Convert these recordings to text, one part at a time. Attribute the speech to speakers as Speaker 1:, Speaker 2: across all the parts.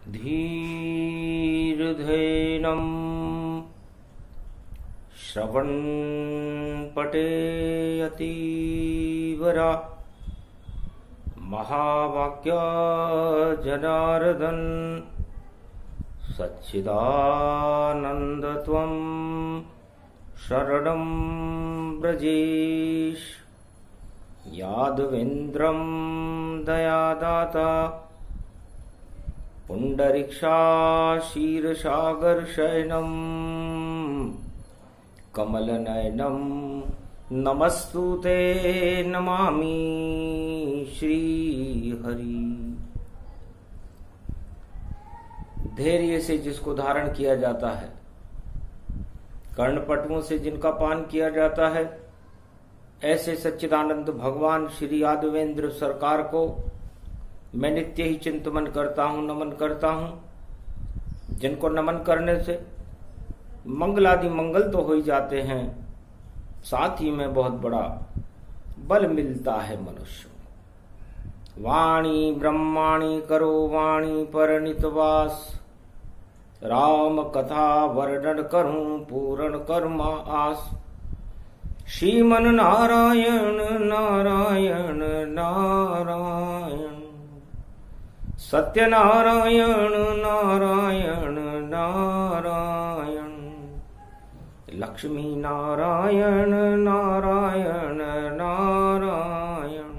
Speaker 1: धीर्धेनं श्रवणपटेऽतीवरा महावाक्य जनार्दन सच्चिदानन्दत्वं शरणं व्रजेश। यादवेन्द्रं दयादाता पुण्डरीक्षाशीर्षागरशयनं कमलनयनं नमस्तुते नमामि श्रीहरि। धैर्य से जिसको धारण किया जाता है, कर्णपटुओं से जिनका पान किया जाता है, ऐसे सच्चिदानंद भगवान श्री यादवेंद्र सरकार को मैं नित्य ही चिंतन करता हूं, नमन करता हूं। जिनको नमन करने से मंगलादि मंगल तो हो ही जाते हैं, साथ ही में बहुत बड़ा बल मिलता है मनुष्य। वाणी ब्रह्माणी करो वाणी पर नितवास, राम कथा वर्णन करूं पूर्ण कर्मा आस। श्रीमन नारायण नारायण नारायण, सत्यनारायण नारायण नारायण, लक्ष्मी नारायण नारायण नारायण।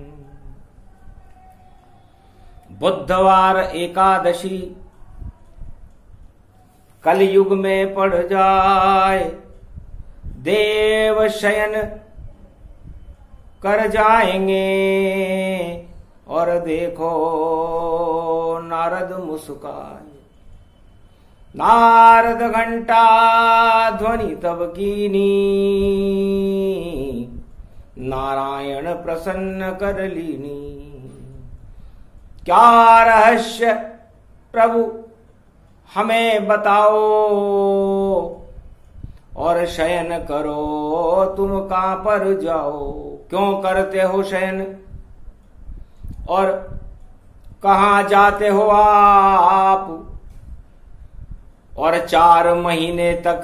Speaker 1: बुधवार एकादशी कलयुग में पड़ जाए, देव शयन कर जाएंगे। और देखो नारद मुस्काए, नारद घंटा ध्वनि तब कीनी, नारायण प्रसन्न कर लीनी। क्या रहस्य प्रभु हमें बताओ, और शयन करो तुम कहां पर जाओ। क्यों करते हो शयन और कहां जाते हो आप। और 4 महीने तक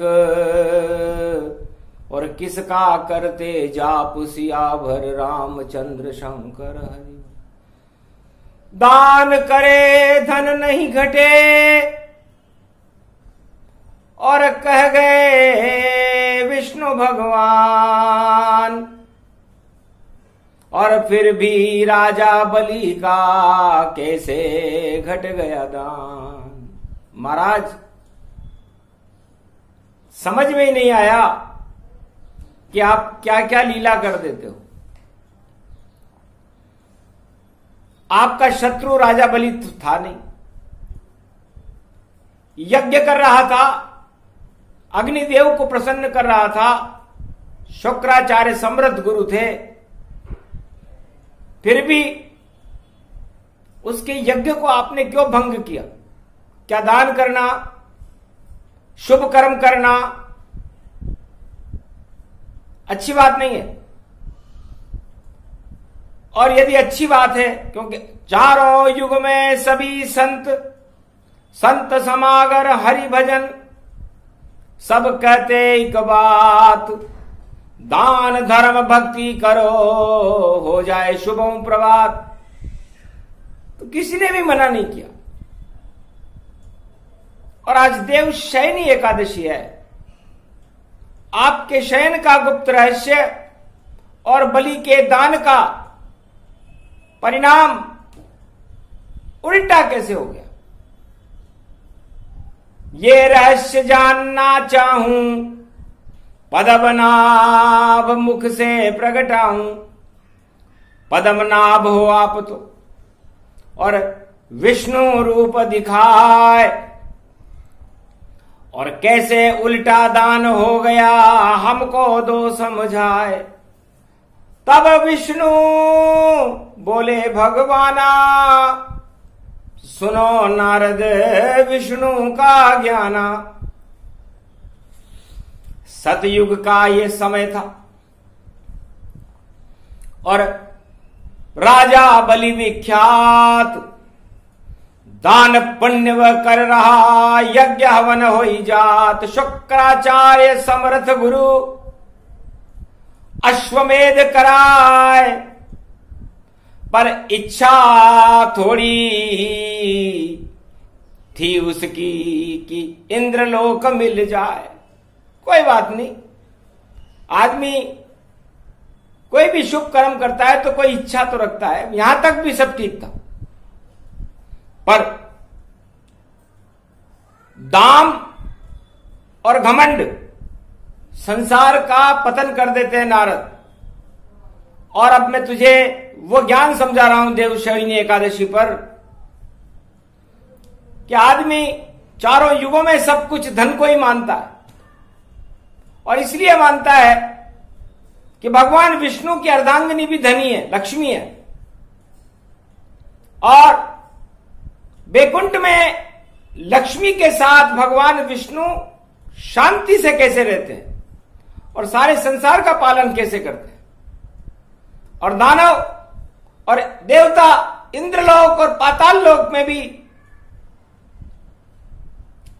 Speaker 1: और किसका करते जाप, सियावर रामचंद्र शंकर हरि। दान करे धन नहीं घटे, और कह गए विष्णु भगवान। और फिर भी राजा बलि का कैसे घट गया दान। महाराज समझ में ही नहीं आया कि आप क्या क्या लीला कर देते हो। आपका शत्रु राजा बलि था नहीं, यज्ञ कर रहा था, अग्निदेव को प्रसन्न कर रहा था, शुक्राचार्य समृद्ध गुरु थे। फिर भी उसके यज्ञ को आपने क्यों भंग किया। क्या दान करना, शुभ कर्म करना अच्छी बात नहीं है। और यदि अच्छी बात है, क्योंकि चारों युग में सभी संत समागर हरि भजन, सब कहते एक बात, दान धर्म भक्ति करो हो जाए शुभम प्रभात। तो किसी ने भी मना नहीं किया। और आज देव शयनी एकादशी है। आपके शयन का गुप्त रहस्य और बलि के दान का परिणाम उल्टा कैसे हो गया, ये रहस्य जानना चाहूं। पद्मनाभ मुख से प्रगटाऊं। पद्मनाभ हो आप तो, और विष्णु रूप दिखाए। और कैसे उल्टा दान हो गया, हमको दो समझाए। तब विष्णु बोले भगवाना, सुनो नारद विष्णु का ज्ञाना। सतयुग का ये समय था और राजा बलि विख्यात दान पुण्य वह कर रहा, यज्ञ हवन होई जात। शुक्राचार्य समर्थ गुरु अश्वमेध कराए, पर इच्छा थोड़ी थी उसकी कि इंद्रलोक मिल जाए। कोई बात नहीं, आदमी कोई भी शुभ कर्म करता है तो कोई इच्छा तो रखता है, यहां तक भी सब ठीक था। पर दाम और घमंड संसार का पतन कर देते हैं नारद। और अब मैं तुझे वो ज्ञान समझा रहा हूं देवशयनी एकादशी पर कि आदमी चारों युगों में सब कुछ धन को ही मानता है, और इसलिए मानता है कि भगवान विष्णु की अर्धांगिनी भी धनी है, लक्ष्मी है। और वैकुंठ में लक्ष्मी के साथ भगवान विष्णु शांति से कैसे रहते हैं और सारे संसार का पालन कैसे करते हैं। और दानव और देवता इंद्रलोक और पाताल लोक में भी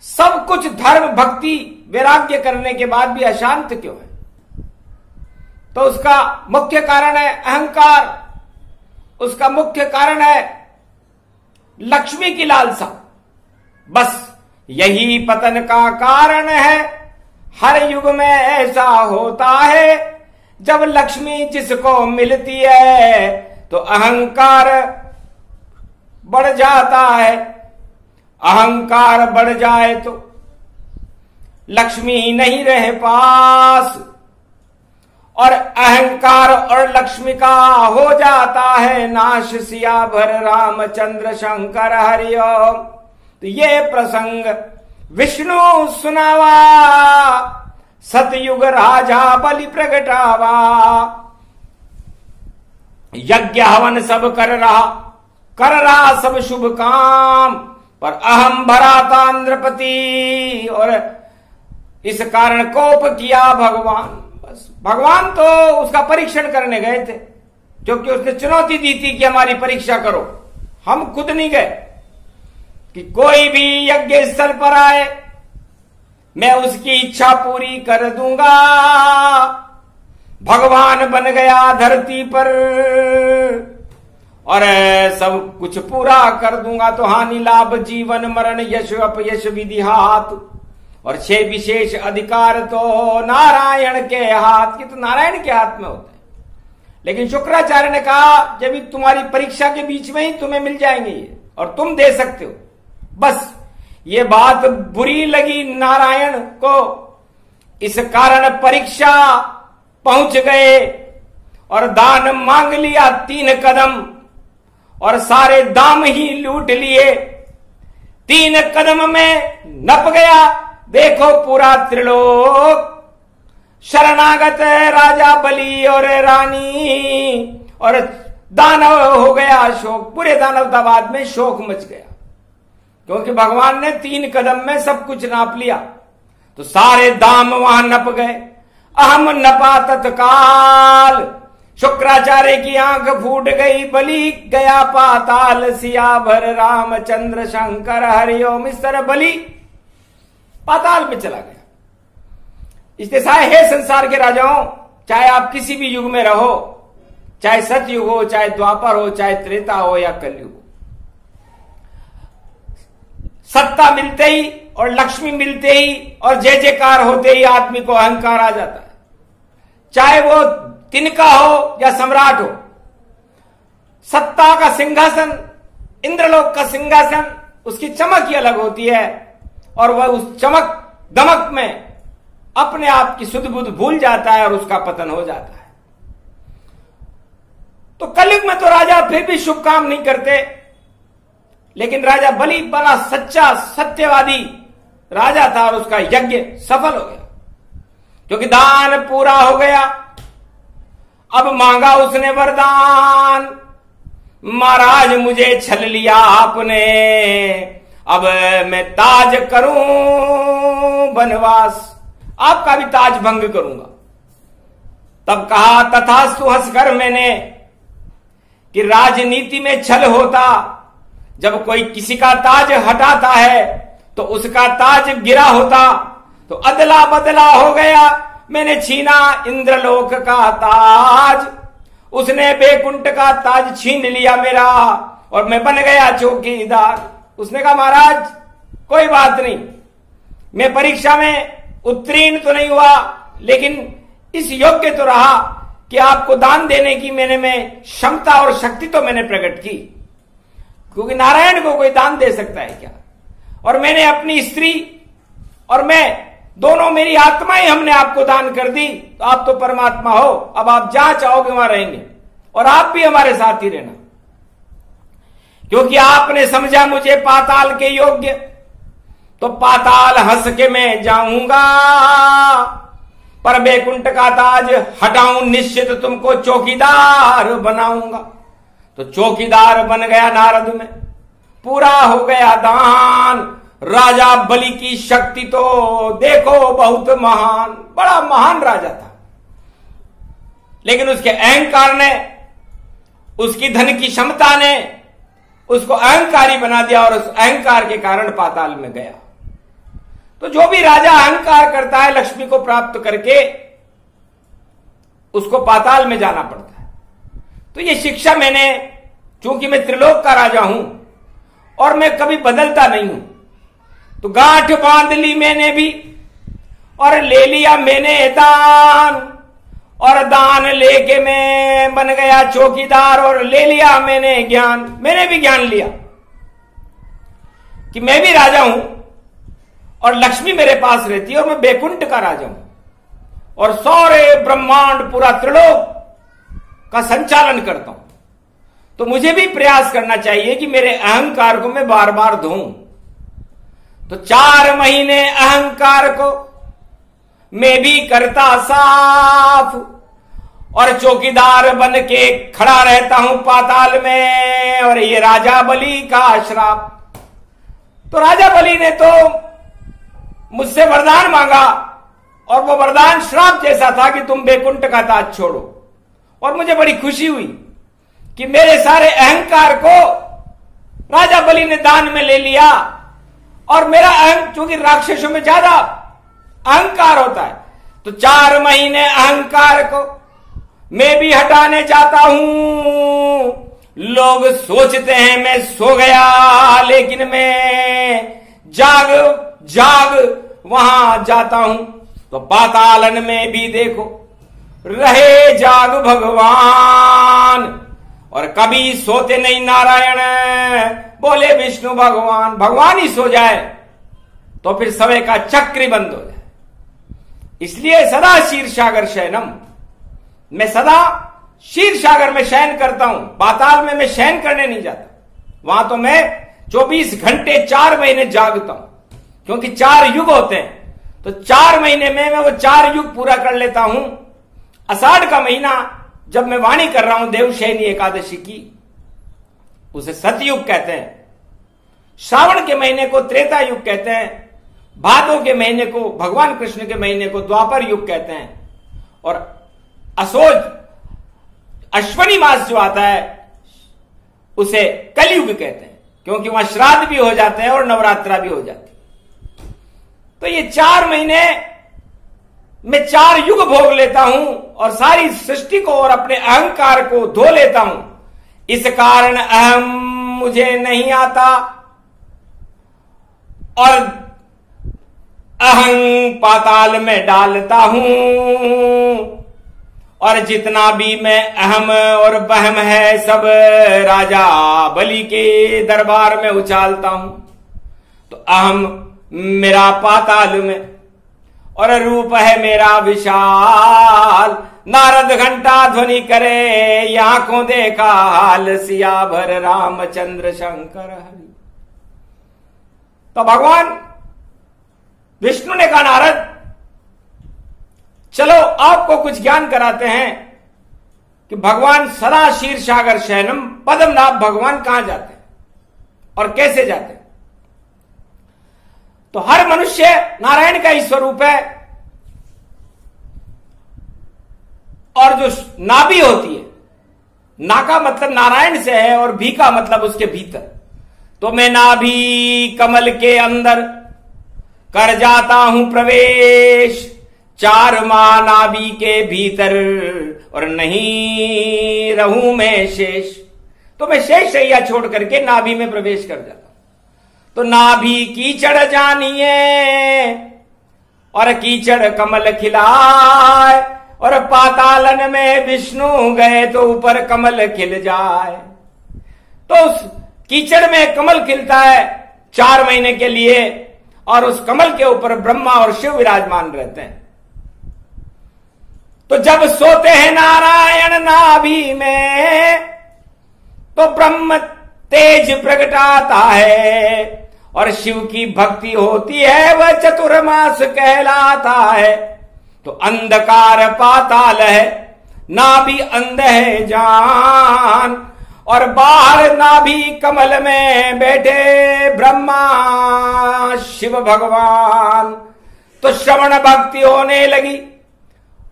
Speaker 1: सब कुछ धर्म भक्ति वैराग्य करने के बाद भी अशांत क्यों है? तो उसका मुख्य कारण है अहंकार, उसका मुख्य कारण है लक्ष्मी की लालसा। बस यही पतन का कारण है। हर युग में ऐसा होता है, जब लक्ष्मी जिसको मिलती है तो अहंकार बढ़ जाता है। अहंकार बढ़ जाए तो लक्ष्मी नहीं रह पास, और अहंकार और लक्ष्मी का हो जाता है नाश। सियावर रामचंद्र शंकर हरिओम। तो ये प्रसंग विष्णु सुनावा, सतयुग राजा बलि प्रगटावा। यज्ञ हवन सब कर रहा सब शुभ काम, पर अहम भरा था नृपति, और इस कारण कोप किया भगवान। बस भगवान तो उसका परीक्षण करने गए थे, क्योंकि उसने चुनौती दी थी कि हमारी परीक्षा करो। हम खुद नहीं गए कि कोई भी यज्ञ स्थल पर आए मैं उसकी इच्छा पूरी कर दूंगा। भगवान बन गया धरती पर और सब कुछ पूरा कर दूंगा। तो हानि लाभ जीवन मरण यश अपयश विधि हाथ, और 6 विशेष अधिकार तो नारायण के हाथ की। तो नारायण के हाथ में होते हैं। लेकिन शुक्राचार्य ने कहा जब तुम्हारी परीक्षा के बीच में ही तुम्हें मिल जाएंगे ये, और तुम दे सकते हो। बस ये बात बुरी लगी नारायण को, इस कारण परीक्षा पहुंच गए और दान मांग लिया 3 कदम, और सारे दाम ही लूट लिए। 3 कदम में नप गया देखो पूरा त्रिलोक। शरणागत राजा बलि और रानी, और दानव हो गया शोक। पूरे दानवतावाद में शोक मच गया, क्योंकि भगवान ने 3 कदम में सब कुछ नाप लिया। तो सारे दाम वहां नप गए। अहम नपा तत्काल, शुक्राचार्य की आंख फूट गई। बलि गया पाताल, सियावर रामचंद्र शंकर हरिओम। इस तरह बलि पाताल में चला गया। इसलिए हे संसार के राजाओं, चाहे आप किसी भी युग में रहो, चाहे सतयुग हो, चाहे द्वापर हो, चाहे त्रेता हो या कलयुग हो, सत्ता मिलते ही और लक्ष्मी मिलते ही और जय जयकार होते ही आदमी को अहंकार आ जाता है। चाहे वो तिनका हो या सम्राट हो। सत्ता का सिंहासन, इंद्रलोक का सिंहासन, उसकी चमक ही अलग होती है, और वह उस चमक दमक में अपने आप की सुध बुध भूल जाता है और उसका पतन हो जाता है। तो कलयुग में तो राजा फिर भी शुभ काम नहीं करते, लेकिन राजा बलि बड़ा सच्चा सत्यवादी राजा था और उसका यज्ञ सफल हो गया, क्योंकि दान पूरा हो गया। अब मांगा उसने वरदान, महाराज मुझे छल लिया आपने, अब मैं ताज करूं बनवास, आपका भी ताज भंग करूंगा। तब कहा तथास्तु हंसकर मैंने कि राजनीति में छल होता, जब कोई किसी का ताज हटाता है तो उसका ताज गिरा होता तो अदला बदला हो गया। मैंने छीना इंद्रलोक का ताज, उसने बैकुंठ का ताज छीन लिया मेरा और मैं बन गया चौकीदार। उसने कहा महाराज कोई बात नहीं, मैं परीक्षा में उत्तीर्ण तो नहीं हुआ लेकिन इस योग्य तो रहा कि आपको दान देने की मैंने में क्षमता और शक्ति तो मैंने प्रकट की, क्योंकि नारायण को कोई दान दे सकता है क्या। और मैंने अपनी स्त्री और मैं दोनों, मेरी आत्मा ही हमने आपको दान कर दी, तो आप तो परमात्मा हो, अब आप जहां चाहोगे वहां रहेंगे और आप भी हमारे साथ ही रहना, क्योंकि आपने समझा मुझे पाताल के योग्य, तो पाताल हंस के मैं जाऊंगा, पर बैकुंठ का ताज हटाऊं निश्चित तुमको चौकीदार बनाऊंगा। तो चौकीदार बन गया नारद में, पूरा हो गया दान। राजा बलि की शक्ति तो देखो बहुत महान, बड़ा महान राजा था, लेकिन उसके अहंकार ने, उसकी धन की क्षमता ने उसको अहंकारी बना दिया और उस अहंकार के कारण पाताल में गया। तो जो भी राजा अहंकार करता है लक्ष्मी को प्राप्त करके, उसको पाताल में जाना पड़ता है। तो ये शिक्षा मैंने, चूंकि मैं त्रिलोक का राजा हूं और मैं कभी बदलता नहीं हूं, तो गांठ बांध ली मैंने भी और ले लिया मैंने दान, और दान लेके मैं बन गया चौकीदार और ले लिया मैंने ज्ञान। मैंने भी ज्ञान लिया कि मैं भी राजा हूं और लक्ष्मी मेरे पास रहती है और मैं बैकुंठ का राजा हूं और सारे ब्रह्मांड पूरा त्रिलोक का संचालन करता हूं। तो मुझे भी प्रयास करना चाहिए कि मेरे अहंकार को मैं बार बार धोऊं। तो 4 महीने अहंकार को मैं भी करता साफ और चौकीदार बन के खड़ा रहता हूं पाताल में, और ये राजा बलि का श्राप। तो राजा बलि ने तो मुझसे वरदान मांगा और वो वरदान श्राप जैसा था कि तुम बैकुंठ का ताज छोड़ो। और मुझे बड़ी खुशी हुई कि मेरे सारे अहंकार को राजा बलि ने दान में ले लिया, और मेरा चूंकि राक्षसों में ज्यादा अहंकार होता है, तो 4 महीने अहंकार को मैं भी हटाने जाता हूं। लोग सोचते हैं मैं सो गया, लेकिन मैं जाग वहां जाता हूं। तो पातालन में भी देखो रहे जाग भगवान, और कभी सोते नहीं नारायण, बोले विष्णु भगवान। भगवान ही सो जाए तो फिर समय का चक्र बंद हो जाए। इसलिए सदा क्षीर सागर शयनम, मैं सदा क्षीर सागर में शयन करता हूं, पाताल में मैं शयन करने नहीं जाता। वहां तो मैं 24 घंटे 4 महीने जागता हूं, क्योंकि 4 युग होते हैं। तो 4 महीने में मैं वो 4 युग पूरा कर लेता हूं। आषाढ़ का महीना जब मैं वाणी कर रहा हूं देवशयनी एकादशी की, उसे सतयुग कहते हैं। श्रावण के महीने को त्रेता युग कहते हैं। भादों के महीने को, भगवान कृष्ण के महीने को द्वापर युग कहते हैं। और असोज अश्वनी मास जो आता है उसे कलयुग कहते हैं, क्योंकि वहां श्राद्ध भी हो जाते हैं और नवरात्रा भी हो जाती है। तो ये 4 महीने मैं 4 युग भोग लेता हूं और सारी सृष्टि को और अपने अहंकार को धो लेता हूं। इस कारण अहम मुझे नहीं आता और अहं पाताल में डालता हूं, और जितना भी मैं अहम और बहम है सब राजा बलि के दरबार में उछालता हूं। तो अहम मेरा पाताल में और रूप है मेरा विशाल। नारद घंटा ध्वनि करे आंखों देखा हाल, सिया भर रामचंद्र शंकर हरि। तो भगवान विष्णु ने कहा नारद चलो आपको कुछ ज्ञान कराते हैं कि भगवान सदा क्षीर सागर शयनम पद्मनाभ भगवान कहां जाते हैं और कैसे जाते हैं। तो हर मनुष्य नारायण का ही स्वरूप है, और जो नाभि होती है, ना का मतलब नारायण से है और भी का मतलब उसके भीतर। तो मैं नाभि कमल के अंदर कर जाता हूं प्रवेश, 4 माह नाभि के भीतर और नहीं रहूं मैं शेष। तो मैं शेष शैया छोड़ करके नाभि में प्रवेश कर जाता हूं। तो नाभि कीचड़ जानिए और कीचड़ कमल खिलाए, और पातालन में विष्णु गए तो ऊपर कमल खिल जाए। तो उस कीचड़ में कमल खिलता है 4 महीने के लिए, और उस कमल के ऊपर ब्रह्मा और शिव विराजमान रहते हैं। तो जब सोते हैं नारायण नाभि में तो ब्रह्म तेज प्रगटाता है, और शिव की भक्ति होती है वह चतुर्मास कहलाता है। तो अंधकार पाताल है, नाभि अंध है जान, और बाहर नाभि कमल में बैठे ब्रह्मा शिव भगवान। तो श्रवण भक्ति होने लगी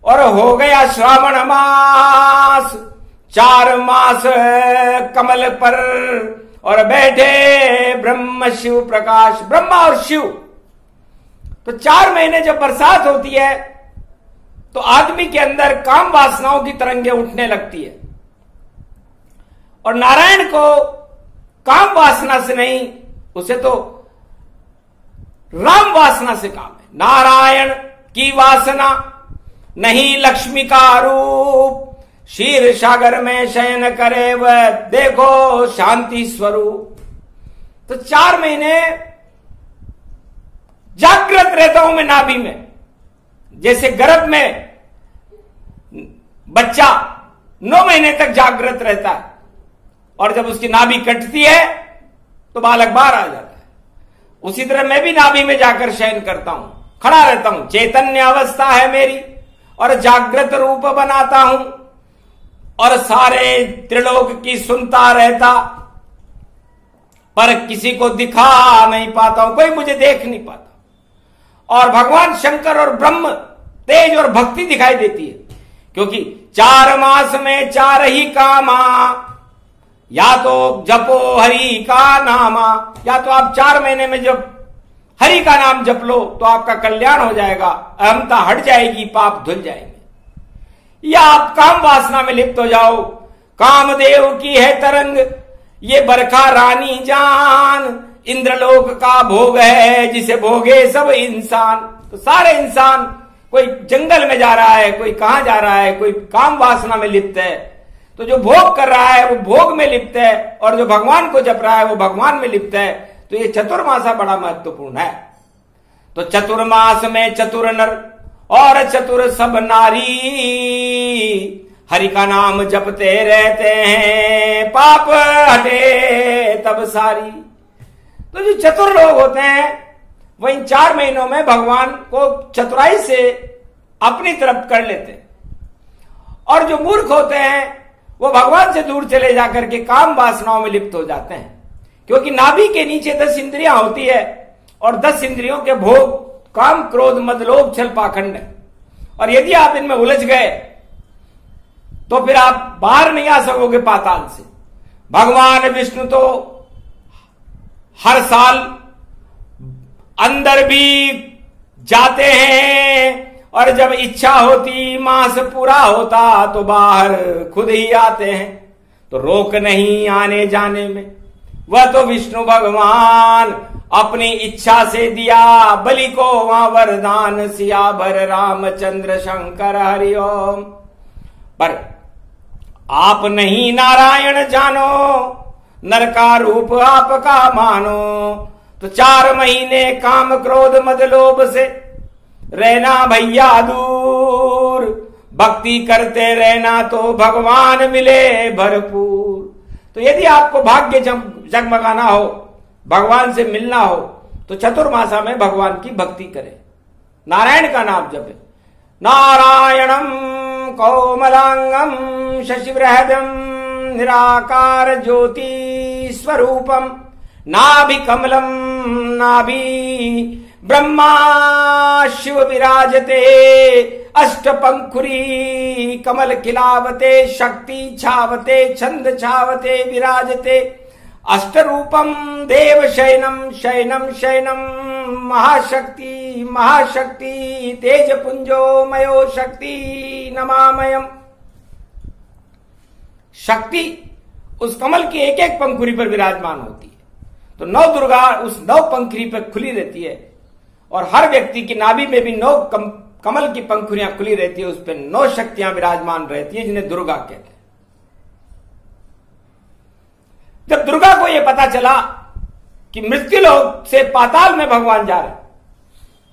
Speaker 1: और हो गया श्रावण मास, 4 मास कमल पर और बैठे ब्रह्म शिव प्रकाश, ब्रह्मा और शिव। तो 4 महीने जब बरसात होती है तो आदमी के अंदर काम वासनाओं की तरंगें उठने लगती है, और नारायण को काम वासना से नहीं, उसे तो राम वासना से काम है। नारायण की वासना नहीं लक्ष्मी का रूप, क्षीर सागर में शयन करे वह देखो शांति स्वरूप। तो 4 महीने जागृत रहता हूं मैं नाभि में, जैसे गर्भ में बच्चा 9 महीने तक जागृत रहता है, और जब उसकी नाभि कटती है तो बालक बाहर आ जाता है। उसी तरह मैं भी नाभि में जाकर शयन करता हूं, खड़ा रहता हूं। चैतन्य अवस्था है मेरी, और जागृत रूप बनाता हूं, और सारे त्रिलोक की सुनता रहता, पर किसी को दिखा नहीं पाता हूं, कोई मुझे देख नहीं पाता। और भगवान शंकर और ब्रह्म तेज और भक्ति दिखाई देती है, क्योंकि 4 मास में 4 ही कामा, या तो जपो हरि का नामा, या तो आप 4 महीने में जब हरि का नाम जप लो तो आपका कल्याण हो जाएगा, अहमता हट जाएगी, पाप धुल जाएंगे, या आप काम वासना में लिप्त हो जाओ। कामदेव की है तरंग ये बरखा रानी जान, इंद्रलोक का भोग है जिसे भोगे सब इंसान। तो सारे इंसान, कोई जंगल में जा रहा है, कोई कहां जा रहा है, कोई काम वासना में लिप्त है। तो जो भोग कर रहा है वो भोग में लिप्त है, और जो भगवान को जप रहा है वो भगवान में लिप्त है। तो ये चतुर्मासा बड़ा महत्वपूर्ण है। तो चतुर्मास में चतुर नर और चतुर सब नारी, हरि का नाम जपते रहते हैं, पाप हटे तब सारी। तो जो चतुर लोग होते हैं वो इन 4 महीनों में भगवान को चतुराई से अपनी तरफ कर लेते हैं, और जो मूर्ख होते हैं वो भगवान से दूर चले जाकर के काम वासनाओं में लिप्त हो जाते हैं। क्योंकि नाभि के नीचे 10 इंद्रियां होती है, और 10 इंद्रियों के भोग काम क्रोध मद लोभ छल पाखंड है। और यदि आप इनमें उलझ गए तो फिर आप बाहर नहीं आ सकोगे पाताल से। भगवान विष्णु तो हर साल अंदर भी जाते हैं, और जब इच्छा होती मास पूरा होता तो बाहर खुद ही आते हैं। तो रोक नहीं आने जाने में, वह तो विष्णु भगवान अपनी इच्छा से दिया बलि को वहां वरदान, सियावर रामचंद्र शंकर हरिओम। पर आप नहीं नारायण जानो, नर का रूप आपका मानो। तो 4 महीने काम क्रोध मद लोभ से रहना भैया दूर, भक्ति करते रहना तो भगवान मिले भरपूर। तो यदि आपको भाग्य जगमगाना हो, भगवान से मिलना हो, तो चतुर्मासा में भगवान की भक्ति करें, नारायण का नाम जपे। नारायणम कोमलांगम शशिवृहदम निराकार ज्योति स्वरूपम, नाभि कमलम नाभि ब्रह्मा शिव विराजते, अष्टपंखुरी कमल खिलावते, शक्ति छावते छंद छावते विराजते, अष्टरूपम देव शयनम शयनम शयनम महाशक्ति महाशक्ति तेज पुंजो मयो शक्ति नमामयम। शक्ति उस कमल की एक एक पंखुड़ी पर विराजमान होती है, तो नौ दुर्गा उस नौ पंखुड़ी पर खुली रहती है, और हर व्यक्ति की नाभि में भी नौ कमल की पंखुड़ियां खुली रहती है, उस पर नौ शक्तियां विराजमान रहती है, जिन्हें दुर्गा कहते हैं। जब दुर्गा को यह पता चला कि मृत्युलोक से पाताल में भगवान जा रहे,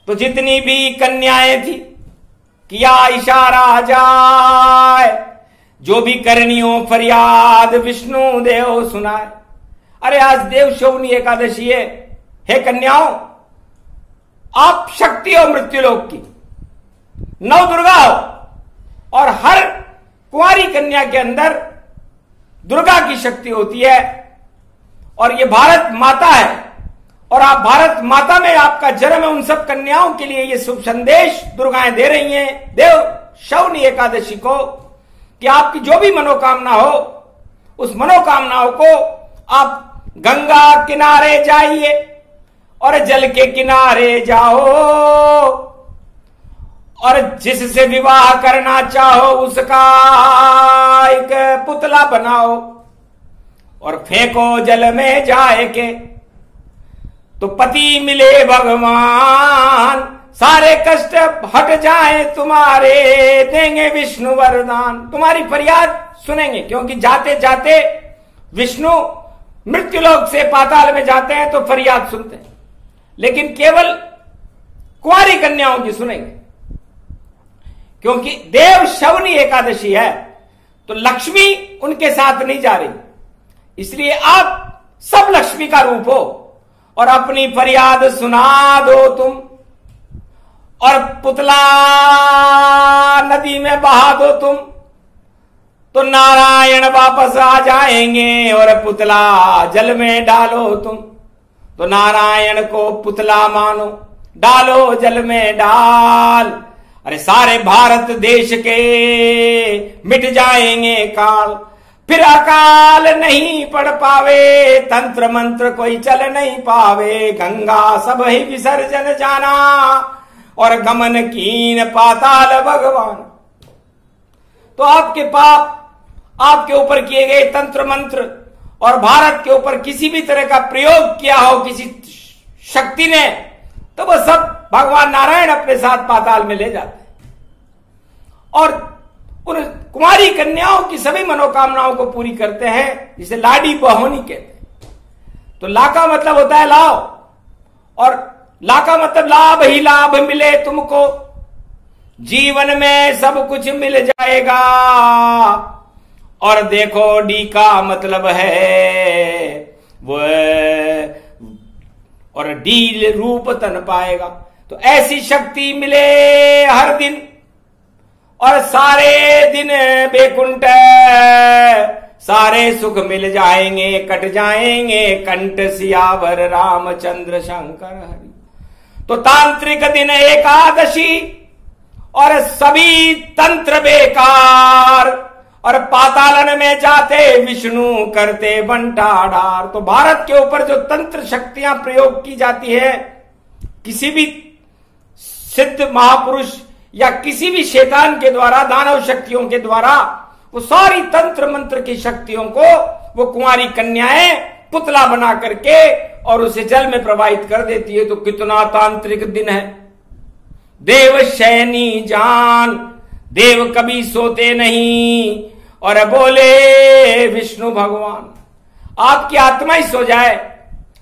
Speaker 1: तो जितनी भी कन्याएं थी किया इशारा जाए, जो भी करनियों फरियाद विष्णु देव सुनाए। अरे आज देव शौनी एकादशी है, हे कन्याओं, आप शक्ति हो मृत्युलोक की, नव दुर्गा हो, और हर कुंवारी कन्या के अंदर दुर्गा की शक्ति होती है, और ये भारत माता है, और आप भारत माता में आपका जन्म है। उन सब कन्याओं के लिए ये शुभ संदेश दुर्गाएं दे रही हैं देव शौनी एकादशी को, कि आपकी जो भी मनोकामना हो, उस मनोकामनाओं को आप गंगा किनारे जाइए और जल के किनारे जाओ, और जिससे विवाह करना चाहो उसका एक पुतला बनाओ और फेंको जल में जाए के, तो पति मिले भगवान, सारे कष्ट हट जाए तुम्हारे, देंगे विष्णु वरदान। तुम्हारी फरियाद सुनेंगे, क्योंकि जाते जाते विष्णु मृत्युलोक से पाताल में जाते हैं तो फरियाद सुनते हैं, लेकिन केवल कुंवारी कन्याओं की सुनेंगे, क्योंकि देव शौनी एकादशी है, तो लक्ष्मी उनके साथ नहीं जा रही। इसलिए आप सब लक्ष्मी का रूप हो और अपनी फरियाद सुना दो तुम, और पुतला नदी में बहा दो तुम, तो नारायण वापस आ जाएंगे, और पुतला जल में डालो तुम, तो नारायण को पुतला मानो, डालो जल में डाल, अरे सारे भारत देश के मिट जाएंगे काल, फिर अकाल नहीं पड़ पावे, तंत्र मंत्र कोई चल नहीं पावे, गंगा सब ही विसर्जन जाना, और गमन कीन पाताल भगवान। तो आपके पाप, आपके ऊपर किए गए तंत्र मंत्र, और भारत के ऊपर किसी भी तरह का प्रयोग किया हो किसी शक्ति ने, तो वह सब भगवान नारायण अपने साथ पाताल में ले जाते हैं, और उन कुमारी कन्याओं की सभी मनोकामनाओं को पूरी करते हैं, जिसे लाडी बहोनी कहते हैं। तो ला का मतलब होता है लाओ, और ला का मतलब लाभ ही लाभ मिले तुमको, जीवन में सब कुछ मिल जाएगा, और देखो डी का मतलब है वो, और डी रूप तन पाएगा, तो ऐसी शक्ति मिले हर दिन, और सारे दिन बेकुंठ सारे सुख मिल जाएंगे, कट जाएंगे कंठ सियावर रामचंद्र शंकर हरि। तो तांत्रिक दिन एकादशी, और सभी तंत्र बेकार, और पातालन में जाते विष्णु करते बंटाढार। तो भारत के ऊपर जो तंत्र शक्तियां प्रयोग की जाती है, किसी भी सिद्ध महापुरुष या किसी भी शैतान के द्वारा, दानव शक्तियों के द्वारा, वो सारी तंत्र मंत्र की शक्तियों को वो कुंवारी कन्याएं पुतला बना करके और उसे जल में प्रवाहित कर देती है। तो कितना तांत्रिक दिन है। देव शयनी जान, देव कभी सोते नहीं, और बोले विष्णु भगवान। आपकी आत्मा ही सो जाए,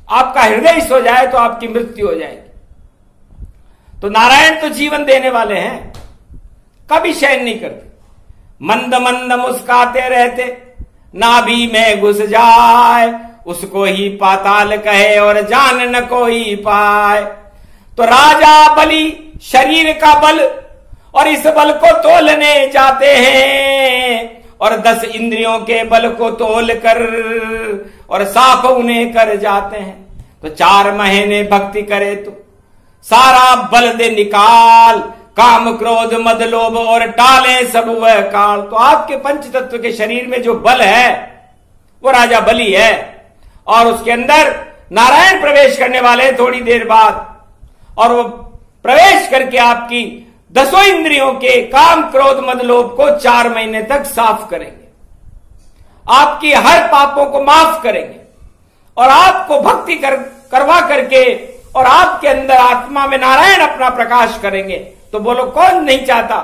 Speaker 1: आपका हृदय ही सो जाए, तो आपकी मृत्यु हो जाएगी। तो नारायण तो जीवन देने वाले हैं, कभी शयन नहीं करते, मंद मंद मुस्काते रहते, नाभि में घुस जाए उसको ही पाताल कहे, और जान न कोई पाए। तो राजा बलि शरीर का बल, और इस बल को तोलने जाते हैं, और 10 इंद्रियों के बल को तोल कर और साफ उन्हें कर जाते हैं। तो 4 महीने भक्ति करे तो सारा बल दे निकाल, काम क्रोध मद लोभ और टाले सब वह काल। तो आपके पंच तत्व के शरीर में जो बल है वो राजा बलि है, और उसके अंदर नारायण प्रवेश करने वाले हैं थोड़ी देर बाद, और वो प्रवेश करके आपकी 10 इंद्रियों के काम क्रोध मद लोभ को 4 महीने तक साफ करेंगे, आपकी हर पापों को माफ करेंगे और आपको भक्ति करवा करके और आपके अंदर आत्मा में नारायण अपना प्रकाश करेंगे। तो बोलो कौन नहीं चाहता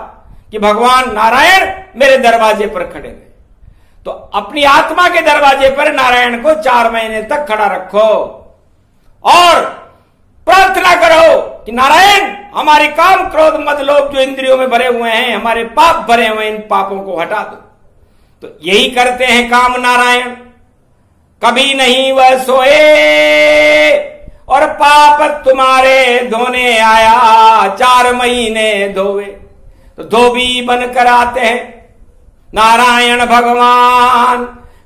Speaker 1: कि भगवान नारायण मेरे दरवाजे पर खड़े हैं? तो अपनी आत्मा के दरवाजे पर नारायण को 4 महीने तक खड़ा रखो और प्रार्थना करो कि नारायण हमारे काम क्रोध मद लोभ जो इंद्रियों में भरे हुए हैं, हमारे पाप भरे हुए, इन पापों को हटा दो। तो यही करते हैं काम नारायण। कभी नहीं वह सोए और पाप तुम्हारे धोने आया, 4 महीने धोवे। तो धोबी बनकर आते हैं नारायण भगवान,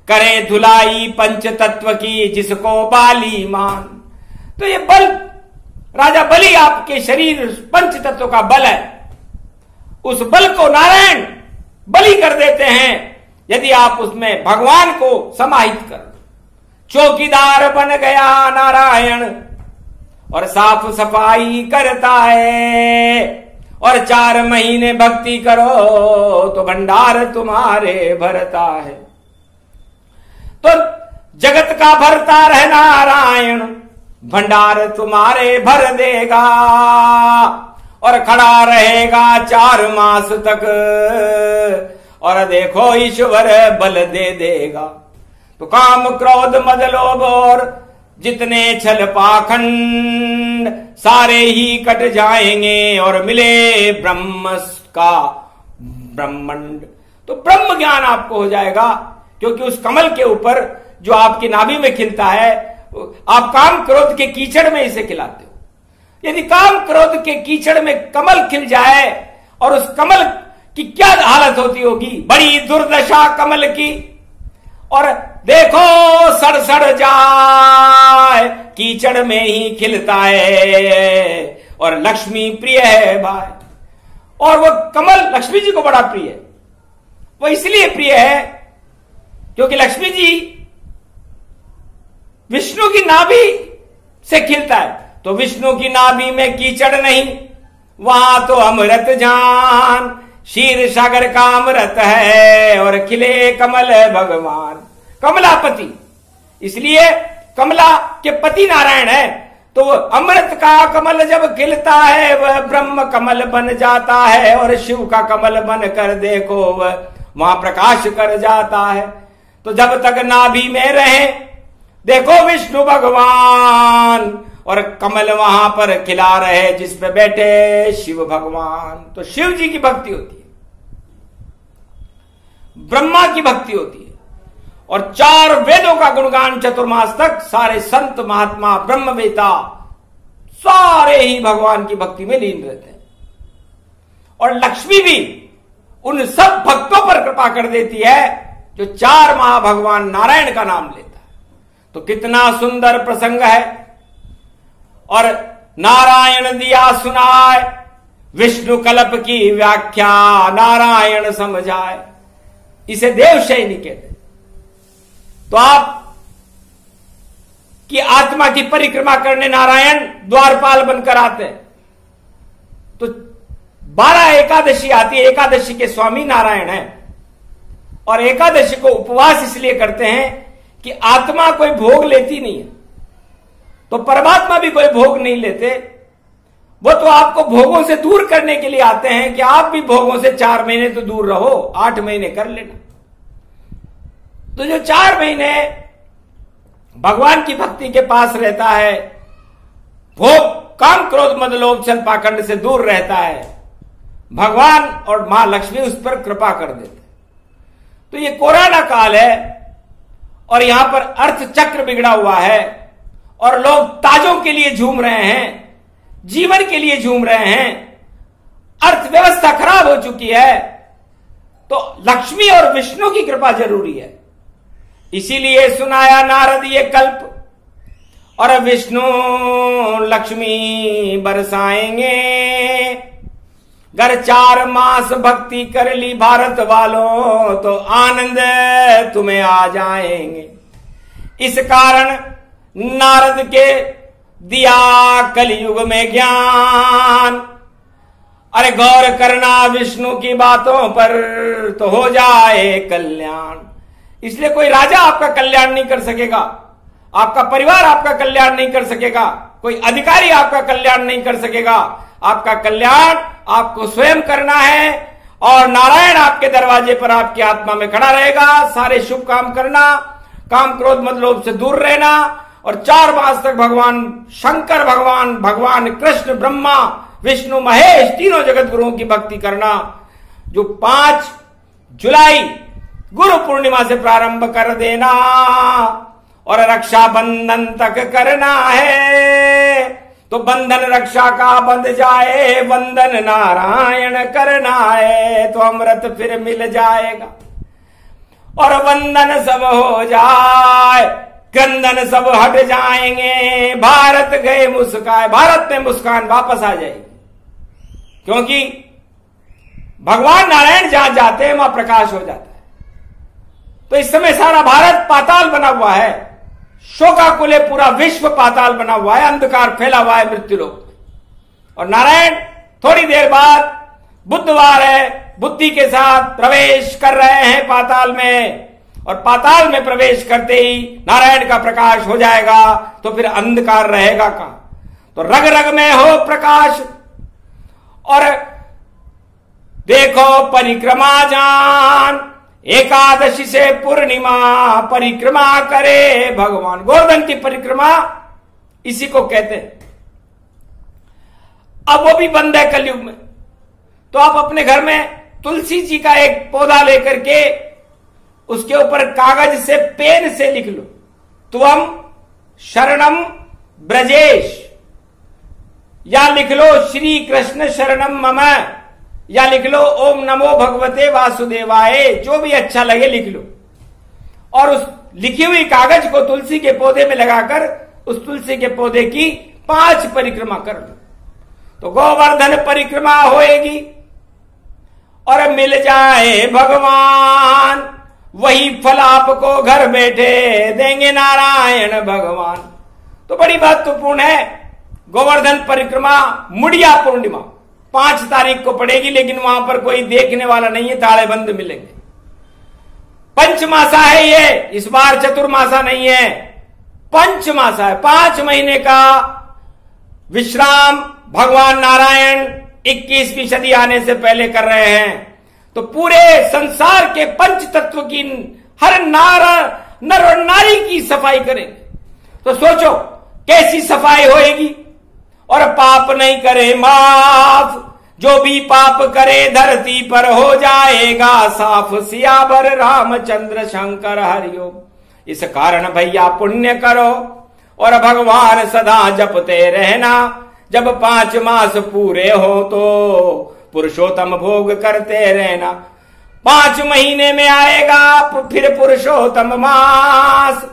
Speaker 1: करे धुलाई पंच तत्व की जिसको बाली मान। तो ये बल, राजा बलि आपके शरीर पंच तत्व का बल है, उस बल को नारायण बलि कर देते हैं यदि आप उसमें भगवान को समाहित कर। चौकीदार बन गया नारायण और साफ सफाई करता है, और 4 महीने भक्ति करो तो भंडार तुम्हारे भरता है। तो जगत का भरता रह नारायण, भंडार तुम्हारे भर देगा और खड़ा रहेगा 4 मास तक, और देखो ईश्वर बल दे देगा। तो काम क्रोध मद लोभ और जितने छल पाखंड सारे ही कट जाएंगे और मिले ब्रह्म का ब्रह्मांड। तो ब्रह्म ज्ञान आपको हो जाएगा, क्योंकि उस कमल के ऊपर जो आपकी नाभि में खिलता है, आप काम क्रोध के कीचड़ में इसे खिलाते हो। यदि काम क्रोध के कीचड़ में कमल खिल जाए, और उस कमल की क्या हालत होती होगी, बड़ी दुर्दशा कमल की। और देखो सड़ सड़ जाए, कीचड़ में ही खिलता है, और लक्ष्मी प्रिय है भाई। और वो कमल लक्ष्मी जी को बड़ा प्रिय है। वो इसलिए प्रिय है क्योंकि लक्ष्मी जी विष्णु की नाभि से खिलता है। तो विष्णु की नाभि में कीचड़ नहीं, वहां तो अमृत जान, क्षीर सागर का अमृत है, और खिले कमल भगवान कमलापति। इसलिए कमला के पति नारायण है। तो अमृत का कमल जब खिलता है वह ब्रह्म कमल बन जाता है, और शिव का कमल बन कर देखो वह वहां प्रकाश कर जाता है। तो जब तक नाभि में रहे देखो विष्णु भगवान, और कमल वहां पर खिला रहे जिस पे बैठे शिव भगवान। तो शिव जी की भक्ति होती है, ब्रह्मा की भक्ति होती है, और 4 वेदों का गुणगान चतुर्मास तक सारे संत महात्मा ब्रह्मवेता सारे ही भगवान की भक्ति में लीन रहते हैं। और लक्ष्मी भी उन सब भक्तों पर कृपा कर देती है जो 4 माह भगवान नारायण का नाम लेता है। तो कितना सुंदर प्रसंग है। और नारायण दिया सुनाए, विष्णु कल्प की व्याख्या नारायण समझाए, इसे देवशयनी कहते हैं। तो आप की आत्मा की परिक्रमा करने नारायण द्वारपाल बनकर आते हैं। तो 12 एकादशी आती है, एकादशी के स्वामी नारायण है। और एकादशी को उपवास इसलिए करते हैं कि आत्मा कोई भोग लेती नहीं है, तो परमात्मा भी कोई भोग नहीं लेते। वो तो आपको भोगों से दूर करने के लिए आते हैं कि आप भी भोगों से 4 महीने तो दूर रहो, 8 महीने कर लेना। तो जो 4 महीने भगवान की भक्ति के पास रहता है, भोग काम क्रोध मद लोभ छल पाखंड से दूर रहता है, भगवान और मां लक्ष्मी उस पर कृपा कर देते। तो ये कोरोना काल है और यहां पर अर्थ चक्र बिगड़ा हुआ है, और लोग ताजों के लिए झूम रहे हैं, जीवन के लिए झूम रहे हैं, अर्थव्यवस्था खराब हो चुकी है। तो लक्ष्मी और विष्णु की कृपा जरूरी है। इसीलिए सुनाया नारद ये कल्प, और विष्णु लक्ष्मी बरसाएंगे, अगर 4 मास भक्ति कर ली भारत वालों तो आनंद तुम्हें आ जाएंगे। इस कारण नारद के दिया कलयुग में ज्ञान। अरे गौर करना विष्णु की बातों पर तो हो जाए कल्याण। इसलिए कोई राजा आपका कल्याण नहीं कर सकेगा, आपका परिवार आपका कल्याण नहीं कर सकेगा, कोई अधिकारी आपका कल्याण नहीं कर सकेगा। आपका कल्याण आपको स्वयं करना है और नारायण आपके दरवाजे पर आपकी आत्मा में खड़ा रहेगा। सारे शुभ काम करना, काम क्रोध मद लोभ से दूर रहना और 4 मास तक भगवान शंकर भगवान कृष्ण ब्रह्मा विष्णु महेश तीनों जगत गुरुओं की भक्ति करना। जो 5 जुलाई गुरु पूर्णिमा से प्रारंभ कर देना और रक्षाबंधन तक करना है, तो बंधन रक्षा का बंध जाए, वंदन नारायण करना है, तो अमृत फिर मिल जाएगा और वंदन सब हो जाए, क्रंदन सब हट जाएंगे, भारत गए मुस्कान, भारत में मुस्कान वापस आ जाएगी। क्योंकि भगवान नारायण जहां जाते हैं वहां प्रकाश हो जाता है। तो इस समय सारा भारत पाताल बना हुआ है, शोकाकुले पूरा विश्व पाताल बना हुआ है, अंधकार फैला हुआ है मृत्युलोक में। और नारायण थोड़ी देर बाद बुधवार है, बुद्धि के साथ प्रवेश कर रहे हैं पाताल में, और पाताल में प्रवेश करते ही नारायण का प्रकाश हो जाएगा, तो फिर अंधकार रहेगा कहां। तो रग रग में हो प्रकाश। और देखो परिक्रमा जान, एकादशी से पूर्णिमा परिक्रमा करे भगवान। गोवर्धन की परिक्रमा इसी को कहते हैं। अब वो भी बंद है कलयुग में, तो आप अपने घर में तुलसी जी का एक पौधा लेकर के उसके ऊपर कागज से पेन से लिख लो, त्वम शरणम ब्रजेश, या लिख लो श्री कृष्ण शरणम मम, या लिख लो ओम नमो भगवते वासुदेवाय, जो भी अच्छा लगे लिख लो। और उस लिखी हुई कागज को तुलसी के पौधे में लगाकर उस तुलसी के पौधे की 5 परिक्रमा कर लो, तो गोवर्धन परिक्रमा होएगी और मिल जाए भगवान। वही फल आपको घर बैठे देंगे नारायण भगवान। तो बड़ी महत्वपूर्ण है गोवर्धन परिक्रमा। मुड़िया पूर्णिमा 5 तारीख को पड़ेगी, लेकिन वहां पर कोई देखने वाला नहीं है, ताले बंद मिलेंगे। पंचमासा है ये, इस बार चतुर्मासा नहीं है, पंचमासा है। 5 महीने का विश्राम भगवान नारायण 21वीं सदी आने से पहले कर रहे हैं। तो पूरे संसार के पंच तत्व की हर नर और नारी की सफाई करेंगे। तो सोचो कैसी सफाई होएगी। और पाप नहीं करे माफ, जो भी पाप करे धरती पर हो जाएगा साफ। सियावर रामचंद्र शंकर हरिओम। इस कारण भैया पुण्य करो और भगवान सदा जपते रहना। जब 5 मास पूरे हो तो पुरुषोत्तम भोग करते रहना। 5 महीने में आएगा फिर पुरुषोत्तम मास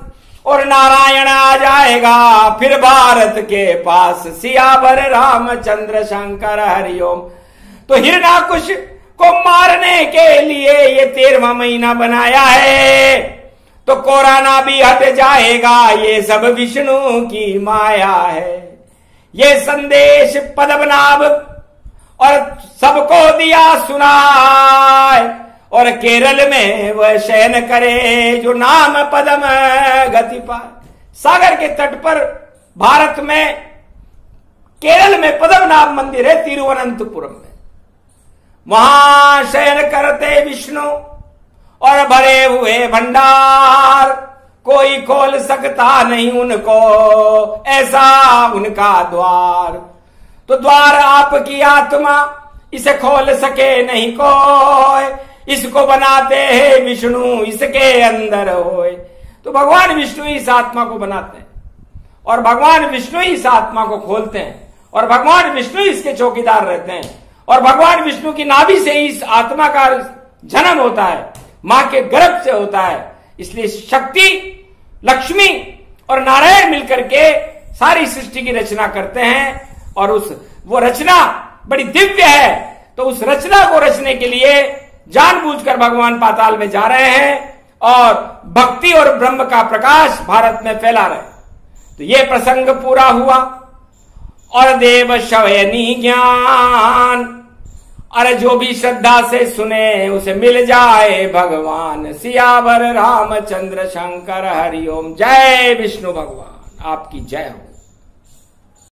Speaker 1: और नारायण आ जाएगा फिर भारत के पास। सियावर रामचंद्र शंकर हरिओम। तो हिरण्याकुश को मारने के लिए ये 13वां महीना बनाया है। तो कोरोना भी हट जाएगा, ये सब विष्णु की माया है। ये संदेश पद्मनाभ और सबको दिया सुनाए। और केरल में वह शयन करे जो नाम पदम गति पाए। सागर के तट पर भारत में केरल में पद्मनाभ मंदिर है, तिरुवनंतपुरम में। वहां शयन करते विष्णु और भरे हुए भंडार। कोई खोल सकता नहीं उनको, ऐसा उनका द्वार। तो द्वार आपकी आत्मा, इसे खोल सके नहीं कोई। इसको बनाते हैं विष्णु, इसके अंदर होए। तो भगवान विष्णु इस आत्मा को बनाते हैं और भगवान विष्णु इस आत्मा को खोलते हैं और भगवान विष्णु इसके चौकीदार रहते हैं। और भगवान विष्णु की नाभि से इस आत्मा का जन्म होता है, मां के गर्भ से होता है। इसलिए शक्ति, लक्ष्मी और नारायण मिलकर के सारी सृष्टि की रचना करते हैं। और वो रचना बड़ी दिव्य है। तो उस रचना को रचने के लिए जानबूझकर भगवान पाताल में जा रहे हैं और भक्ति और ब्रह्म का प्रकाश भारत में फैला रहे। तो ये प्रसंग पूरा हुआ। और देव शयनी ज्ञान, अरे जो भी श्रद्धा से सुने उसे मिल जाए भगवान। सियावर रामचंद्र शंकर हरिओम। जय विष्णु भगवान, आपकी जय हो।